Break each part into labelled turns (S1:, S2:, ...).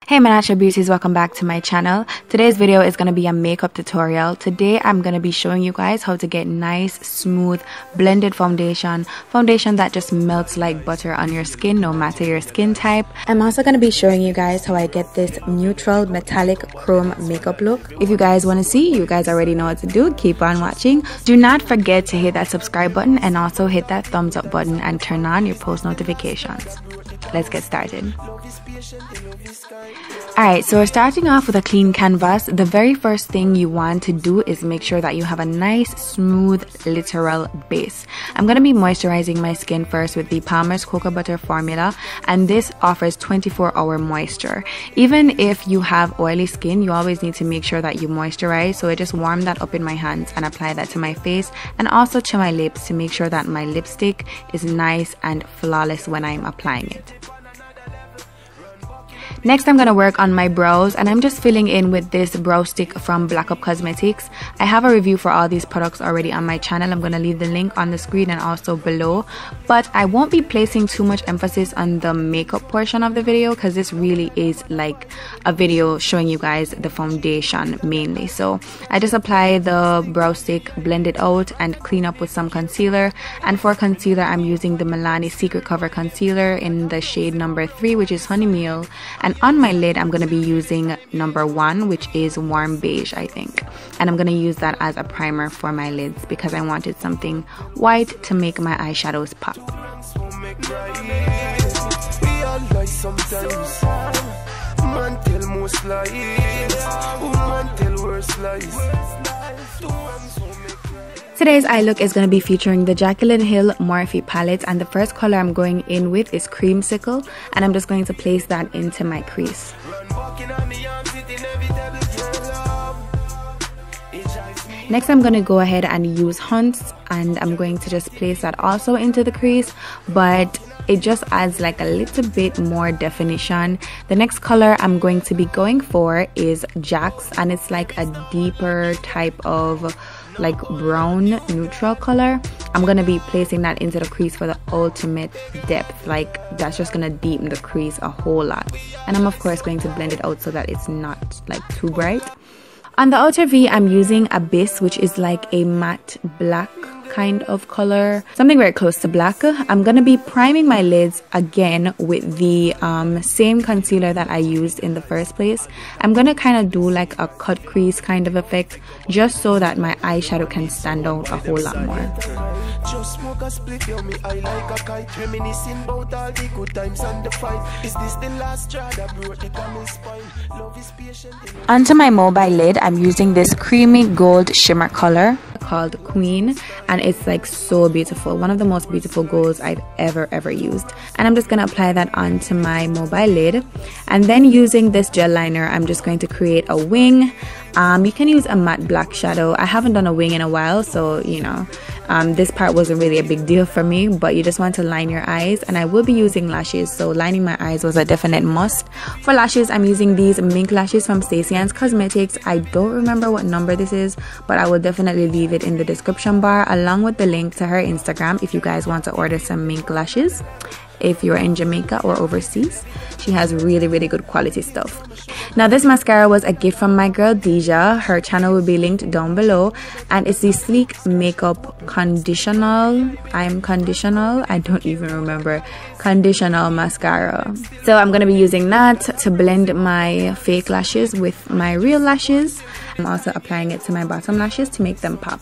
S1: Hey my natural beauties, welcome back to my channel. Today's video is going to be a makeup tutorial. Today I'm going to be showing you guys how to get nice, smooth, blended foundation that just melts like butter on your skin no matter your skin type. I'm also going to be showing you guys how I get this neutral metallic chrome makeup look. If you guys want to see, you guys already know what to do. Keep on watching. Do not forget to hit that subscribe button and also hit that thumbs up button and turn on your post notifications. Let's get started. Alright, so we're starting off with a clean canvas. The very first thing you want to do is make sure that you have a nice, smooth, literal base. I'm going to be moisturizing my skin first with the Palmer's Cocoa Butter Formula, and this offers 24-hour moisture. Even if you have oily skin, you always need to make sure that you moisturize. So I just warm that up in my hands and apply that to my face and also to my lips to make sure that my lipstick is nice and flawless when I'm applying it. Next, I'm going to work on my brows, and I'm just filling in with this brow stick from Black Up Cosmetics. I have a review for all these products already on my channel. I'm going to leave the link on the screen and also below. But I won't be placing too much emphasis on the makeup portion of the video because this really is like a video showing you guys the foundation mainly. So I just apply the brow stick, blend it out, and clean up with some concealer. And for concealer, I'm using the Milani Secret Cover Concealer in the shade number 3, which is Honey Meal. And on my lid, I'm going to be using number 1, which is Warm Beige, I think. And I'm going to use that as a primer for my lids because I wanted something white to make my eyeshadows pop. Today's eye look is going to be featuring the Jaclyn Hill Morphe palette, and the first color I'm going in with is Creamsicle, and I'm just going to place that into my crease. Next, I'm going to go ahead and use Hunts, and I'm going to just place that also into the crease, but it just adds like a little bit more definition. The next color I'm going to be going for is Jax, and it's like a deeper type of like brown neutral color. I'm going to be placing that into the crease for the ultimate depth. Like that's just going to deepen the crease a whole lot. And I'm of course going to blend it out so that it's not like too bright. On the outer V, I'm using Abyss, which is like a matte black kind of color, something very close to black. I'm going to be priming my lids again with the same concealer that I used in the first place. I'm going to kind of do like a cut crease kind of effect just so that my eyeshadow can stand out a whole lot more. Onto my mobile lid, I'm using this creamy gold shimmer color called Queen, and it's like so beautiful, one of the most beautiful golds I've ever used. And I'm just going to apply that onto my mobile lid, and then using this gel liner I'm just going to create a wing. You can use a matte black shadow. I haven't done a wing in a while, so you know this part wasn't really a big deal for me, but you just want to line your eyes, and I will be using lashes, so lining my eyes was a definite must. For lashes, I'm using these mink lashes from Stacey Ann's Cosmetics. I don't remember what number this is, but I will definitely leave it in the description bar along with the link to her Instagram if you guys want to order some mink lashes. If you're in Jamaica or overseas, she has really good quality stuff. Now this mascara was a gift from my girl Deja. Her channel will be linked down below, and it's the Sleek Makeup Conditional I don't even remember conditional mascara. So I'm going to be using that to blend my fake lashes with my real lashes. I'm also applying it to my bottom lashes to make them pop.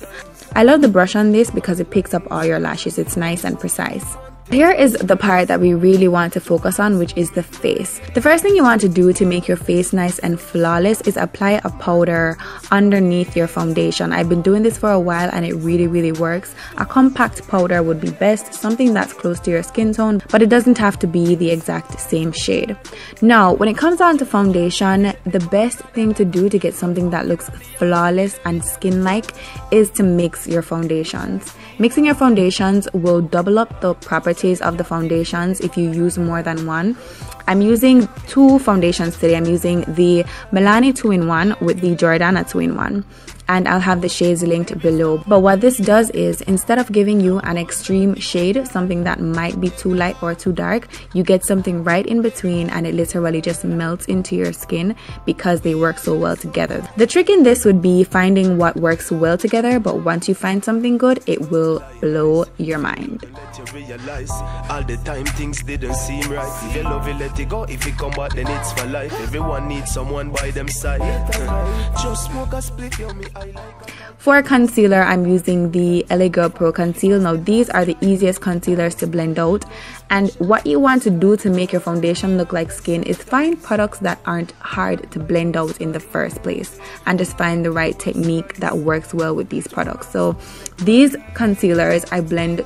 S1: I love the brush on this because it picks up all your lashes. It's nice and precise. Here is the part that we really want to focus on, which is the face. The first thing you want to do to make your face nice and flawless is apply a powder underneath your foundation. I've been doing this for a while and it really works. A compact powder would be best, something that's close to your skin tone, but it doesn't have to be the exact same shade. Now, when it comes down to foundation, the best thing to do to get something that looks flawless and skin-like is to mix your foundations. Mixing your foundations will double up the properties of the foundations if you use more than one. I'm using two foundations today. I'm using the Milani 2-in-1 with the Jordana 2-in-1. And I'll have the shades linked below. But what this does is, instead of giving you an extreme shade, something that might be too light or too dark, you get something right in between, and it literally just melts into your skin because they work so well together. The trick in this would be finding what works well together, but once you find something good, it will blow your mind.
S2: All the time things didn't seem right. If you love it, let it go. If it come back, then it's for life. Everyone needs someone by them side. Just smoke a split, yo, me.
S1: For concealer, I'm using the LA Girl Pro Conceal. Now these are the easiest concealers to blend out, and what you want to do to make your foundation look like skin is find products that aren't hard to blend out in the first place, and just find the right technique that works well with these products. So these concealers I blend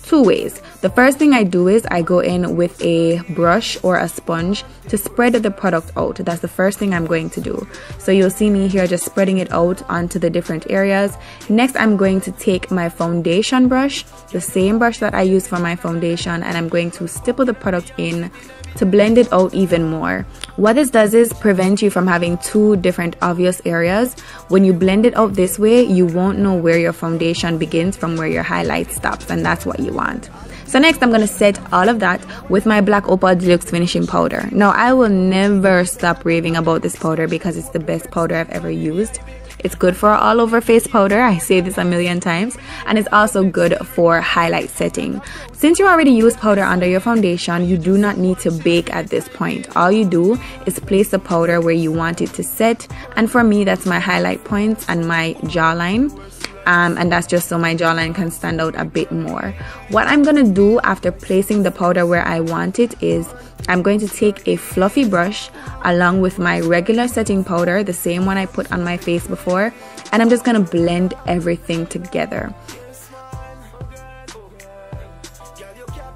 S1: two ways. The first thing I do is I go in with a brush or a sponge to spread the product out. That's the first thing I'm going to do. So you'll see me here just spreading it out onto the different areas. Next, I'm going to take my foundation brush, the same brush that I use for my foundation, and I'm going to stipple the product in to blend it out even more. What this does is prevent you from having two different obvious areas. When you blend it out this way, you won't know where your foundation begins from where your highlight stops, and that's what you want. So next, I'm going to set all of that with my Black Opal Deluxe Finishing Powder. Now, I will never stop raving about this powder because it's the best powder I've ever used. It's good for all over face powder, I say this a million times, and it's also good for highlight setting. Since you already use powder under your foundation, you do not need to bake at this point. All you do is place the powder where you want it to set, and for me that's my highlight points and my jawline. And that's just so my jawline can stand out a bit more. What I'm gonna do after placing the powder where I want it is I'm going to take a fluffy brush along with my regular setting powder, the same one I put on my face before, and I'm just gonna blend everything together.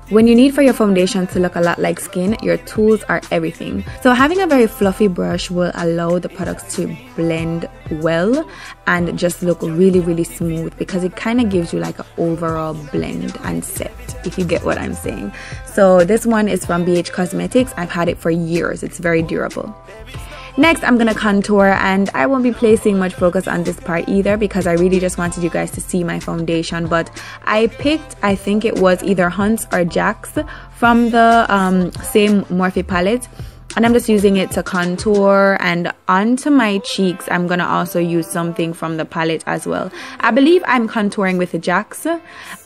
S1: When you need for your foundation to look a lot like skin, your tools are everything. So having a very fluffy brush will allow the products to blend well and just look really, really smooth, because it kind of gives you like an overall blend and set, if you get what I'm saying. So this one is from BH Cosmetics. I've had it for years. It's very durable. Next, I'm gonna contour, and I won't be placing much focus on this part either because I really just wanted you guys to see my foundation. But I picked, I think it was either Hunt's or Jack's from the same Morphe palette, and I'm just using it to contour. And onto my cheeks, I'm gonna also use something from the palette as well. I believe I'm contouring with the Jack's,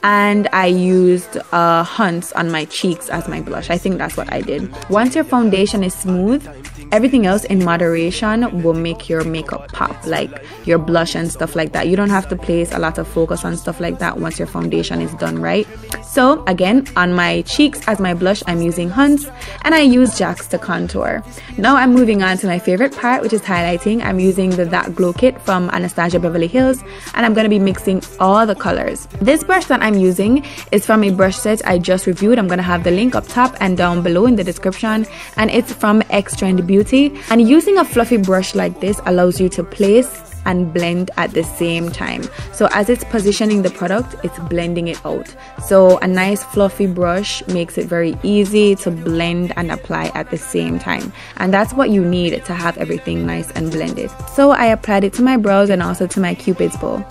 S1: and I used Hunt's on my cheeks as my blush. I think that's what I did. Once your foundation is smooth, everything else in moderation will make your makeup pop, like your blush and stuff like that. You don't have to place a lot of focus on stuff like that once your foundation is done right. So again, on my cheeks as my blush, I'm using Hunt's, and I use Jack's to contour. Now I'm moving on to my favorite part, which is highlighting. I'm using the That Glow Kit from Anastasia Beverly Hills, and I'm going to be mixing all the colors. This brush that I'm using is from a brush set I just reviewed. I'm going to have the link up top and down below in the description, and it's from X-Trend Beauty. And using a fluffy brush like this allows you to place and blend at the same time. So as it's positioning the product, it's blending it out. So a nice fluffy brush makes it very easy to blend and apply at the same time, and that's what you need to have everything nice and blended. So I applied it to my brows and also to my Cupid's bow.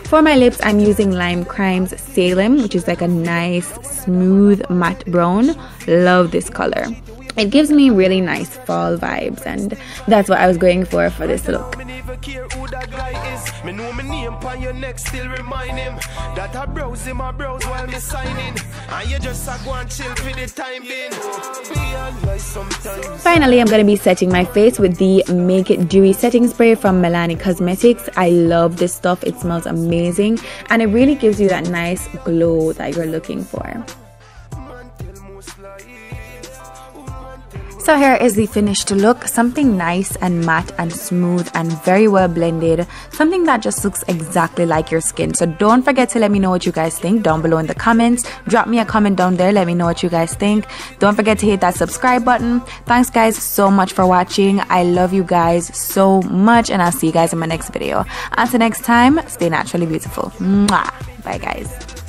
S1: For my lips, I'm using Lime Crime's Salem, which is like a nice smooth matte brown. Love this color. It gives me really nice fall vibes, and that's what I was going for this look. Finally, I'm going to be setting my face with the Make It Dewy setting spray from Milani Cosmetics. I love this stuff. It smells amazing, and it really gives you that nice glow that you're looking for. So here is the finished look, something nice and matte and smooth and very well blended, something that just looks exactly like your skin. So don't forget to let me know what you guys think down below in the comments. Drop me a comment down there, let me know what you guys think. Don't forget to hit that subscribe button. Thanks guys so much for watching. I love you guys so much, and I'll see you guys in my next video. Until next time, stay naturally beautiful. Mwah. Bye guys.